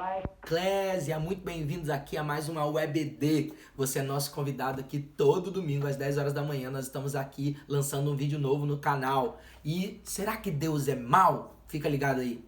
Olá, Eclésia! Muito bem-vindos aqui a mais uma WebD. Você é nosso convidado aqui todo domingo às 10 horas da manhã. Nós estamos aqui lançando um vídeo novo no canal. E será que Deus é mau? Fica ligado aí.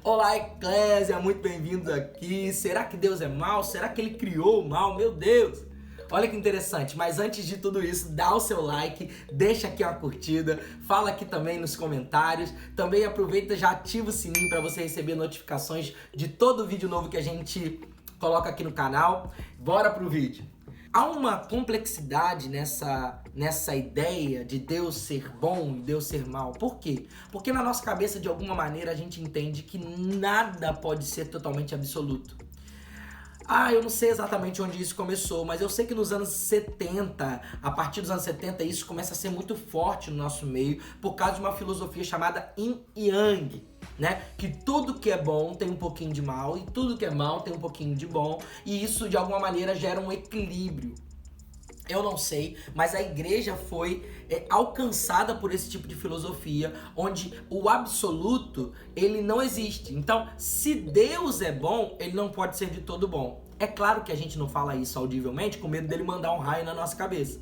Olá, Eclésia! Muito bem-vindos aqui. Será que Deus é mau? Será que Ele criou o mal? Meu Deus! Olha que interessante, mas antes de tudo isso, dá o seu like, deixa aqui uma curtida, fala aqui também nos comentários, também aproveita e já ativa o sininho para você receber notificações de todo vídeo novo que a gente coloca aqui no canal. Bora pro vídeo! Há uma complexidade nessa ideia de Deus ser bom e Deus ser mal. Por quê? Porque na nossa cabeça, de alguma maneira, a gente entende que nada pode ser totalmente absoluto. Eu não sei exatamente onde isso começou, mas eu sei que nos anos 70, a partir dos anos 70, isso começa a ser muito forte no nosso meio por causa de uma filosofia chamada Yin e Yang, né? Que tudo que é bom tem um pouquinho de mal e tudo que é mal tem um pouquinho de bom, e isso de alguma maneira gera um equilíbrio. Eu não sei, mas a igreja foi alcançada por esse tipo de filosofia, onde o absoluto, ele não existe. Então, se Deus é bom, ele não pode ser de todo bom. É claro que a gente não fala isso audivelmente, com medo dele mandar um raio na nossa cabeça.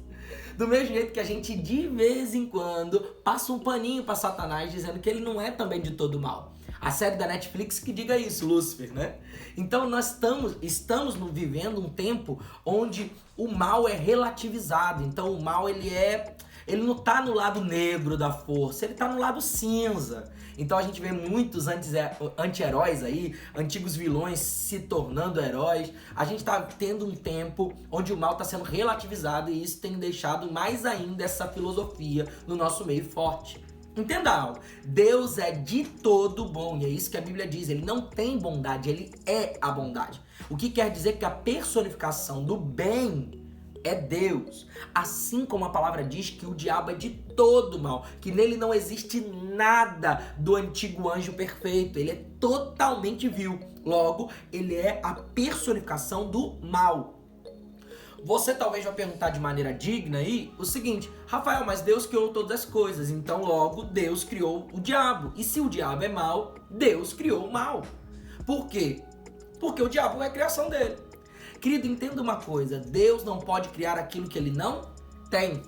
Do mesmo jeito que a gente, de vez em quando, passa um paninho para Satanás, dizendo que ele não é também de todo mal. A série da Netflix que diga isso, Lúcifer, né? Então nós estamos vivendo um tempo onde o mal é relativizado. Então o mal, ele não está no lado negro da força, ele está no lado cinza. Então a gente vê muitos anti-heróis aí, antigos vilões se tornando heróis. A gente está tendo um tempo onde o mal está sendo relativizado, e isso tem deixado mais ainda essa filosofia no nosso meio forte. Entenda algo, Deus é de todo bom, e é isso que a Bíblia diz, ele não tem bondade, ele é a bondade. O que quer dizer que a personificação do bem é Deus. Assim como a palavra diz que o diabo é de todo mal, que nele não existe nada do antigo anjo perfeito, ele é totalmente vil. Logo, ele é a personificação do mal. Você talvez vai perguntar de maneira digna aí o seguinte: Rafael, mas Deus criou todas as coisas, então logo Deus criou o diabo. E se o diabo é mau, Deus criou o mal. Por quê? Porque o diabo é a criação dele. Querido, entenda uma coisa, Deus não pode criar aquilo que ele não tem.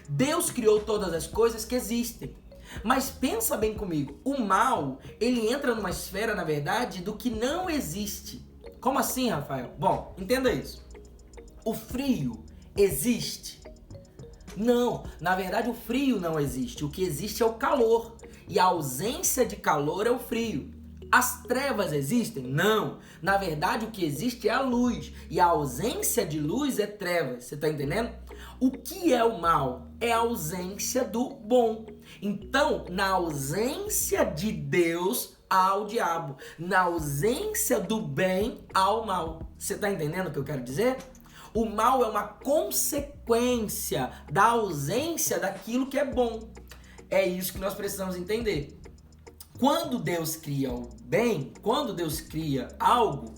Deus criou todas as coisas que existem. Mas pensa bem comigo, o mal, ele entra numa esfera, na verdade, do que não existe. Como assim, Rafael? Bom, entenda isso. O frio existe? Não, na verdade o frio não existe. O que existe é o calor. E a ausência de calor é o frio. As trevas existem? Não. Na verdade o que existe é a luz. E a ausência de luz é trevas. Você está entendendo? O que é o mal? É a ausência do bom. Então, na ausência de Deus, há o diabo. Na ausência do bem, há o mal. Você está entendendo o que eu quero dizer? O mal é uma consequência da ausência daquilo que é bom. É isso que nós precisamos entender. Quando Deus cria o bem, quando Deus cria algo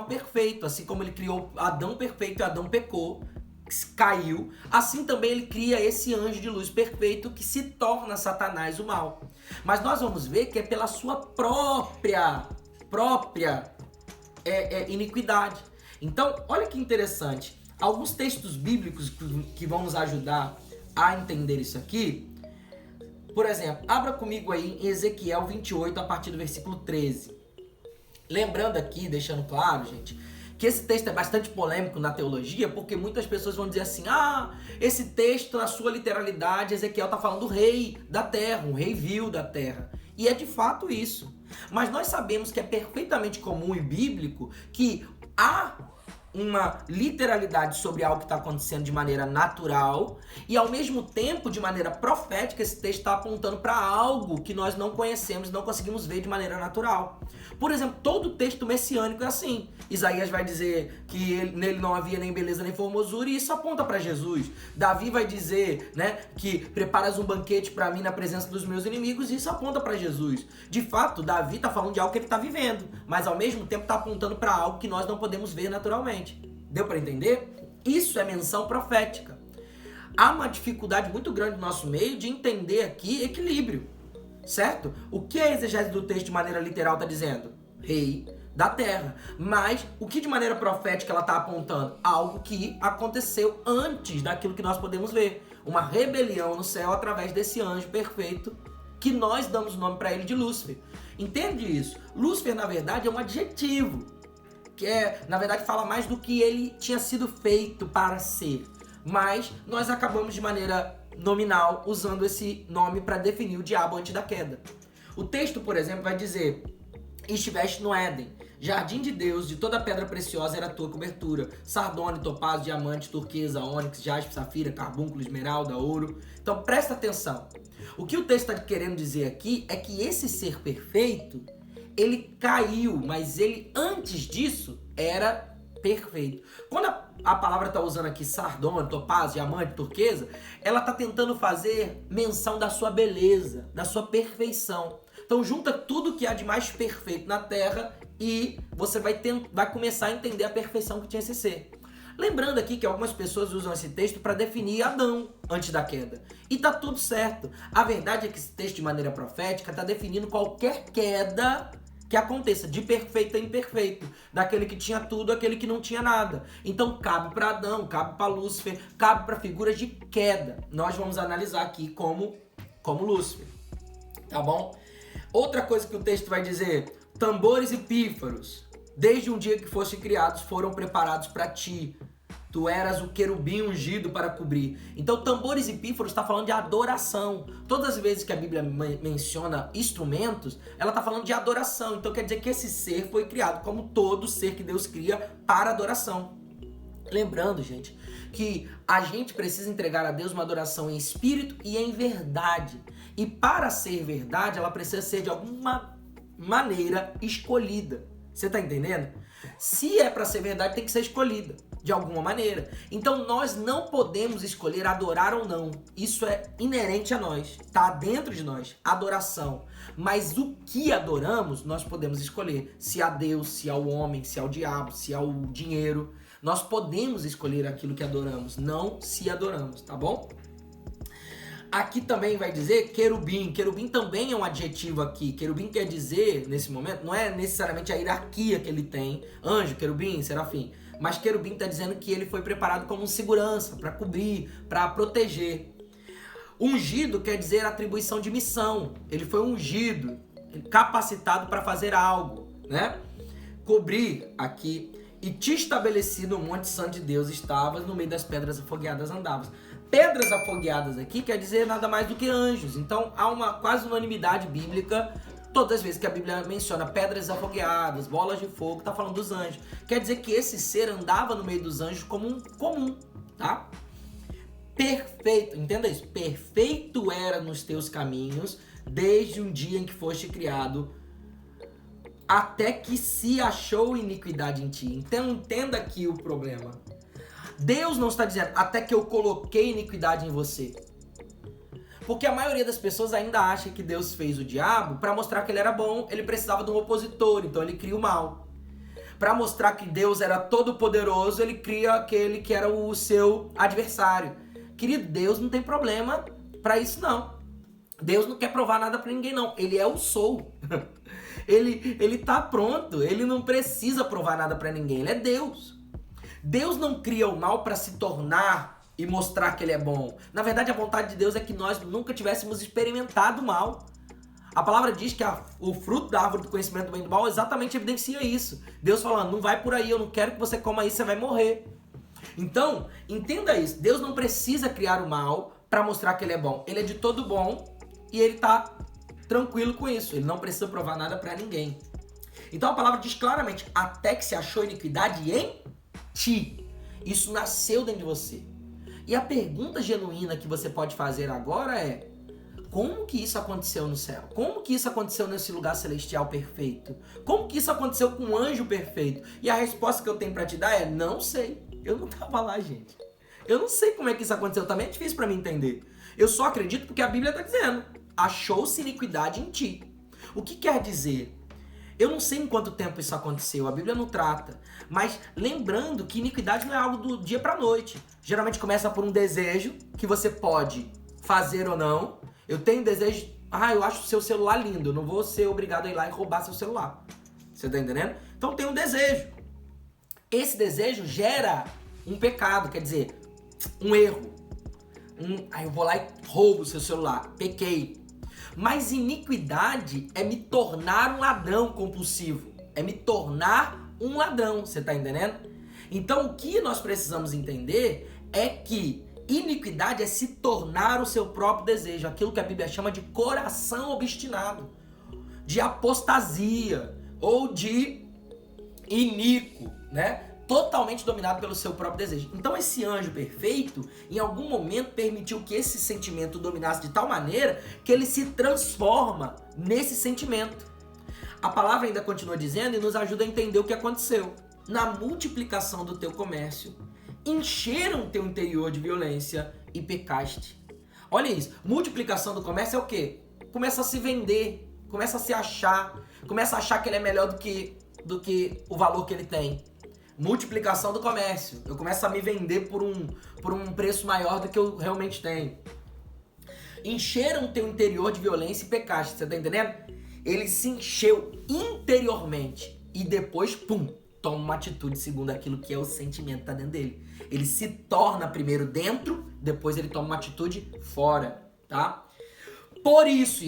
perfeito. Assim como ele criou Adão perfeito e Adão pecou, caiu, assim também ele cria esse anjo de luz perfeito que se torna Satanás o mal. Mas nós vamos ver que é pela sua própria iniquidade. Então, olha que interessante, alguns textos bíblicos que vão nos ajudar a entender isso aqui. Por exemplo, abra comigo aí em Ezequiel 28, a partir do versículo 13. Lembrando aqui, deixando claro, gente, que esse texto é bastante polêmico na teologia, porque muitas pessoas vão dizer assim: esse texto, na sua literalidade, Ezequiel está falando do rei da terra, um rei vil da terra. E é de fato isso. Mas nós sabemos que é perfeitamente comum e bíblico que há uma literalidade sobre algo que está acontecendo de maneira natural, e ao mesmo tempo, de maneira profética, esse texto está apontando para algo que nós não conhecemos, não conseguimos ver de maneira natural. Por exemplo, todo texto messiânico é assim. Isaías vai dizer que nele não havia nem beleza nem formosura, e isso aponta para Jesus. Davi vai dizer, que preparas um banquete para mim na presença dos meus inimigos, e isso aponta para Jesus. De fato, Davi está falando de algo que ele está vivendo, mas ao mesmo tempo está apontando para algo que nós não podemos ver naturalmente. Deu para entender? Isso é menção profética. Há uma dificuldade muito grande no nosso meio de entender aqui equilíbrio, certo? O que a exegese do texto de maneira literal está dizendo? Rei da terra. Mas o que de maneira profética ela está apontando? Algo que aconteceu antes daquilo que nós podemos ver. Uma rebelião no céu através desse anjo perfeito que nós damos o nome para ele de Lúcifer. Entende isso? Lúcifer, na verdade, é um adjetivo. Que na verdade, fala mais do que ele tinha sido feito para ser. Mas nós acabamos de maneira nominal usando esse nome para definir o diabo antes da queda. O texto, por exemplo, vai dizer: estiveste no Éden, jardim de Deus, de toda pedra preciosa era a tua cobertura, sardônio, topázio, diamante, turquesa, ônix, jaspe, safira, carbúnculo, esmeralda, ouro. Então presta atenção. O que o texto está querendo dizer aqui é que esse ser perfeito, ele caiu, mas ele antes disso era perfeito. Quando a palavra está usando aqui sardônio, topázio, diamante, turquesa, ela está tentando fazer menção da sua beleza, da sua perfeição. Então junta tudo que há de mais perfeito na Terra e você vai começar a entender a perfeição que tinha esse ser. Lembrando aqui que algumas pessoas usam esse texto para definir Adão antes da queda. E tá tudo certo. A verdade é que esse texto, de maneira profética, está definindo qualquer queda que aconteça, de perfeito a imperfeito, daquele que tinha tudo, aquele que não tinha nada. Então cabe para Adão, cabe para Lúcifer, cabe para figuras de queda. Nós vamos analisar aqui como Lúcifer, tá bom? Outra coisa que o texto vai dizer: tambores e pífaros, desde um dia que foste criados, foram preparados para ti. Tu eras o querubim ungido para cobrir. Então, tambores e pífaros está falando de adoração. Todas as vezes que a Bíblia menciona instrumentos, ela está falando de adoração. Então, quer dizer que esse ser foi criado como todo ser que Deus cria para adoração. Lembrando, gente, que a gente precisa entregar a Deus uma adoração em espírito e em verdade. E para ser verdade, ela precisa ser de alguma maneira escolhida. Você está entendendo? Se é para ser verdade, tem que ser escolhida de alguma maneira. Então nós não podemos escolher adorar ou não. Isso é inerente a nós, tá dentro de nós, adoração. Mas o que adoramos, nós podemos escolher. Se a Deus, se ao homem, se ao diabo, se ao dinheiro. Nós podemos escolher aquilo que adoramos, não se adoramos, tá bom? Aqui também vai dizer querubim. Querubim também é um adjetivo aqui. Querubim quer dizer, nesse momento, não é necessariamente a hierarquia que ele tem. Anjo, querubim, serafim. Mas querubim está dizendo que ele foi preparado como segurança, para cobrir, para proteger. Ungido quer dizer atribuição de missão. Ele foi ungido, capacitado para fazer algo, né? Cobrir aqui. E te estabeleci no monte santo de Deus estavas, no meio das pedras afogueadas andavas. Pedras afogueadas aqui quer dizer nada mais do que anjos. Então há uma quase unanimidade bíblica. Todas as vezes que a Bíblia menciona pedras afogueadas, bolas de fogo, está falando dos anjos. Quer dizer que esse ser andava no meio dos anjos como um comum, tá? Perfeito, entenda isso. Perfeito era nos teus caminhos, desde um dia em que foste criado, até que se achou iniquidade em ti. Então entenda aqui o problema. Deus não está dizendo até que eu coloquei iniquidade em você. Porque a maioria das pessoas ainda acha que Deus fez o diabo para mostrar que ele era bom, ele precisava de um opositor, então ele cria o mal. Para mostrar que Deus era todo poderoso, ele cria aquele que era o seu adversário. Querido, Deus não tem problema para isso não. Deus não quer provar nada para ninguém não, ele é o sou. Ele tá pronto, ele não precisa provar nada para ninguém, ele é Deus. Deus não cria o mal para se tornar e mostrar que ele é bom. Na verdade, a vontade de Deus é que nós nunca tivéssemos experimentado o mal. A palavra diz que o fruto da árvore do conhecimento do bem e do mal exatamente evidencia isso. Deus falando, não vai por aí, eu não quero que você coma isso, você vai morrer. Então, entenda isso. Deus não precisa criar o mal para mostrar que ele é bom. Ele é de todo bom e ele tá tranquilo com isso. Ele não precisa provar nada para ninguém. Então a palavra diz claramente, até que se achou iniquidade em ti. Isso nasceu dentro de você. E a pergunta genuína que você pode fazer agora é: como que isso aconteceu no céu? Como que isso aconteceu nesse lugar celestial perfeito? Como que isso aconteceu com um anjo perfeito? E a resposta que eu tenho para te dar é: não sei. Eu não tava lá, gente. Eu não sei como é que isso aconteceu. Também é difícil para mim entender. Eu só acredito porque a Bíblia está dizendo: achou-se iniquidade em ti. O que quer dizer? Eu não sei em quanto tempo isso aconteceu, a Bíblia não trata. Mas lembrando que iniquidade não é algo do dia pra noite. Geralmente começa por um desejo que você pode fazer ou não. Eu tenho desejo, eu acho o seu celular lindo, eu não vou ser obrigado a ir lá e roubar seu celular. Você tá entendendo? Então tem um desejo. Esse desejo gera um pecado, quer dizer, um erro. Aí eu vou lá e roubo o seu celular, pequei. Mas iniquidade é me tornar um ladrão compulsivo. É me tornar um ladrão, você tá entendendo? Então o que nós precisamos entender é que iniquidade é se tornar o seu próprio desejo. Aquilo que a Bíblia chama de coração obstinado. De apostasia ou de iníquo, né? Totalmente dominado pelo seu próprio desejo. Então esse anjo perfeito, em algum momento, permitiu que esse sentimento dominasse de tal maneira que ele se transforma nesse sentimento. A palavra ainda continua dizendo e nos ajuda a entender o que aconteceu. Na multiplicação do teu comércio, encheram teu interior de violência e pecaste. Olha isso, multiplicação do comércio é o quê? Começa a se vender, começa a se achar, começa a achar que ele é melhor do que o valor que ele tem. Multiplicação do comércio. Eu começo a me vender por um preço maior do que eu realmente tenho. Encheram teu interior de violência e pecaste. Você tá entendendo? Ele se encheu interiormente e depois, toma uma atitude segundo aquilo que é o sentimento que tá dentro dele. Ele se torna primeiro dentro, depois ele toma uma atitude fora, tá? Por isso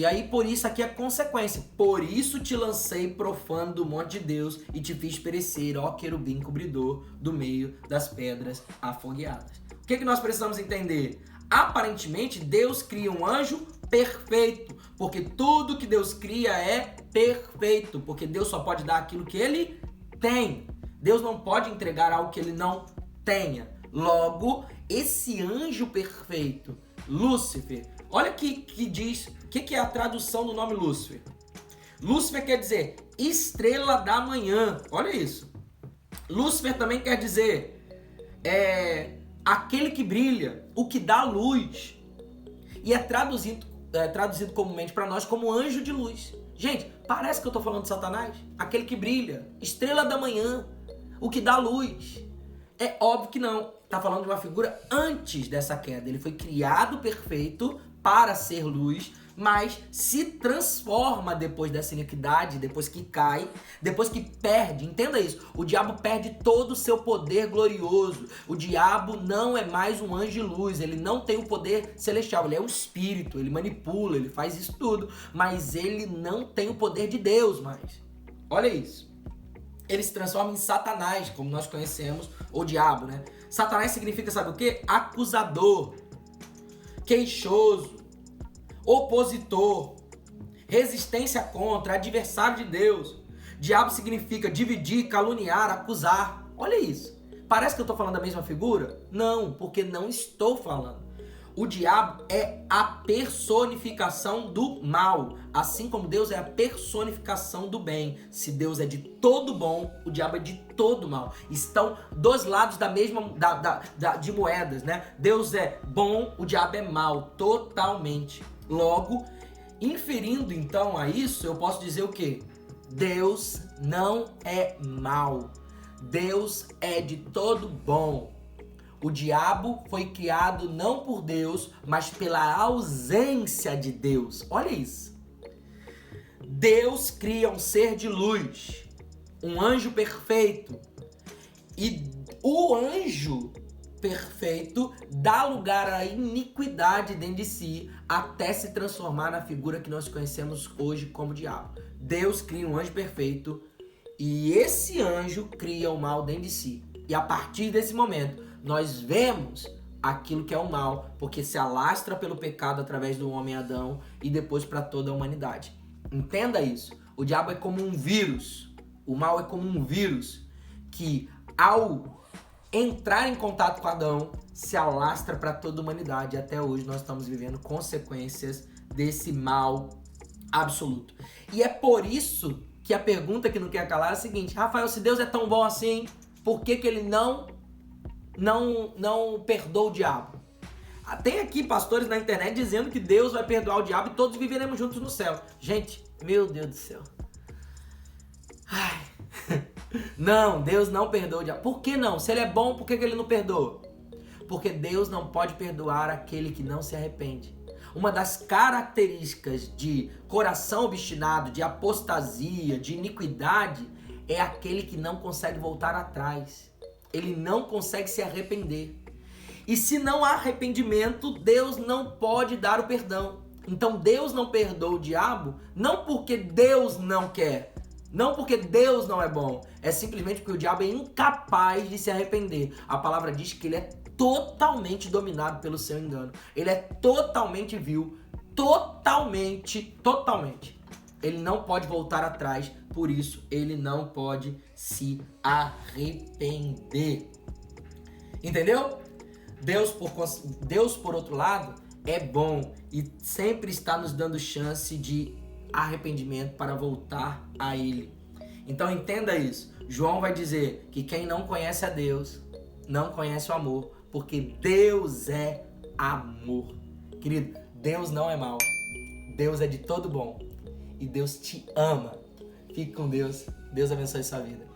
aqui é a consequência. Por isso te lancei profano do monte de Deus e te fiz perecer, ó querubim cobridor do meio das pedras afogueadas. O que nós precisamos entender? Aparentemente, Deus cria um anjo perfeito, porque tudo que Deus cria é perfeito, porque Deus só pode dar aquilo que ele tem. Deus não pode entregar algo que ele não tenha. Logo, esse anjo perfeito, Lúcifer, olha que diz, o que é a tradução do nome Lúcifer? Lúcifer quer dizer estrela da manhã, olha isso. Lúcifer também quer dizer aquele que brilha, o que dá luz. E é traduzido comumente para nós como anjo de luz. Gente, parece que eu estou falando de Satanás. Aquele que brilha, estrela da manhã, o que dá luz. É óbvio que não. Está falando de uma figura antes dessa queda. Ele foi criado perfeito para ser luz, mas se transforma depois dessa iniquidade, depois que cai, depois que perde. Entenda isso. O diabo perde todo o seu poder glorioso. O diabo não é mais um anjo de luz. Ele não tem o poder celestial. Ele é um espírito. Ele manipula, ele faz isso tudo. Mas ele não tem o poder de Deus mais. Olha isso. Ele se transforma em Satanás, como nós conhecemos, ou diabo, né? Satanás significa, sabe o quê? Acusador, queixoso, opositor, resistência contra, adversário de Deus. Diabo significa dividir, caluniar, acusar. Olha isso. Parece que eu estou falando da mesma figura? Não, porque não estou falando. O diabo é a personificação do mal, assim como Deus é a personificação do bem. Se Deus é de todo bom, o diabo é de todo mal. Estão dos lados da mesma de moedas, né? Deus é bom, o diabo é mal, totalmente. Logo, inferindo então a isso, eu posso dizer o quê? Deus não é mal. Deus é de todo bom. O diabo foi criado não por Deus, mas pela ausência de Deus. Olha isso. Deus cria um ser de luz, um anjo perfeito. E o anjo perfeito dá lugar à iniquidade dentro de si, até se transformar na figura que nós conhecemos hoje como diabo. Deus cria um anjo perfeito e esse anjo cria o mal dentro de si. E a partir desse momento, nós vemos aquilo que é o mal, porque se alastra pelo pecado através do homem Adão e depois para toda a humanidade. Entenda isso. O diabo é como um vírus. O mal é como um vírus que, ao entrar em contato com Adão, se alastra para toda a humanidade. Até hoje nós estamos vivendo consequências desse mal absoluto. E é por isso que a pergunta que não quer calar é a seguinte: Rafael, se Deus é tão bom assim, por que ele não perdoa o diabo? Tem aqui pastores na internet dizendo que Deus vai perdoar o diabo e todos viveremos juntos no céu. Gente, meu Deus do céu. Ai. Não, Deus não perdoa o diabo. Por que não? Se ele é bom, por que ele não perdoa? Porque Deus não pode perdoar aquele que não se arrepende. Uma das características de coração obstinado, de apostasia, de iniquidade, é aquele que não consegue voltar atrás. Ele não consegue se arrepender. E se não há arrependimento, Deus não pode dar o perdão. Então Deus não perdoa o diabo, não porque Deus não quer, não porque Deus não é bom, é simplesmente porque o diabo é incapaz de se arrepender. A palavra diz que ele é totalmente dominado pelo seu engano. Ele é totalmente vil, totalmente. Ele não pode voltar atrás, por isso ele não pode se arrepender. Entendeu? Deus, por outro lado, é bom e sempre está nos dando chance de arrependimento para voltar a Ele. Então entenda isso. João vai dizer que quem não conhece a Deus não conhece o amor, porque Deus é amor. Querido, Deus não é mau. Deus é de todo bom. E Deus te ama. Fique com Deus. Deus abençoe sua vida.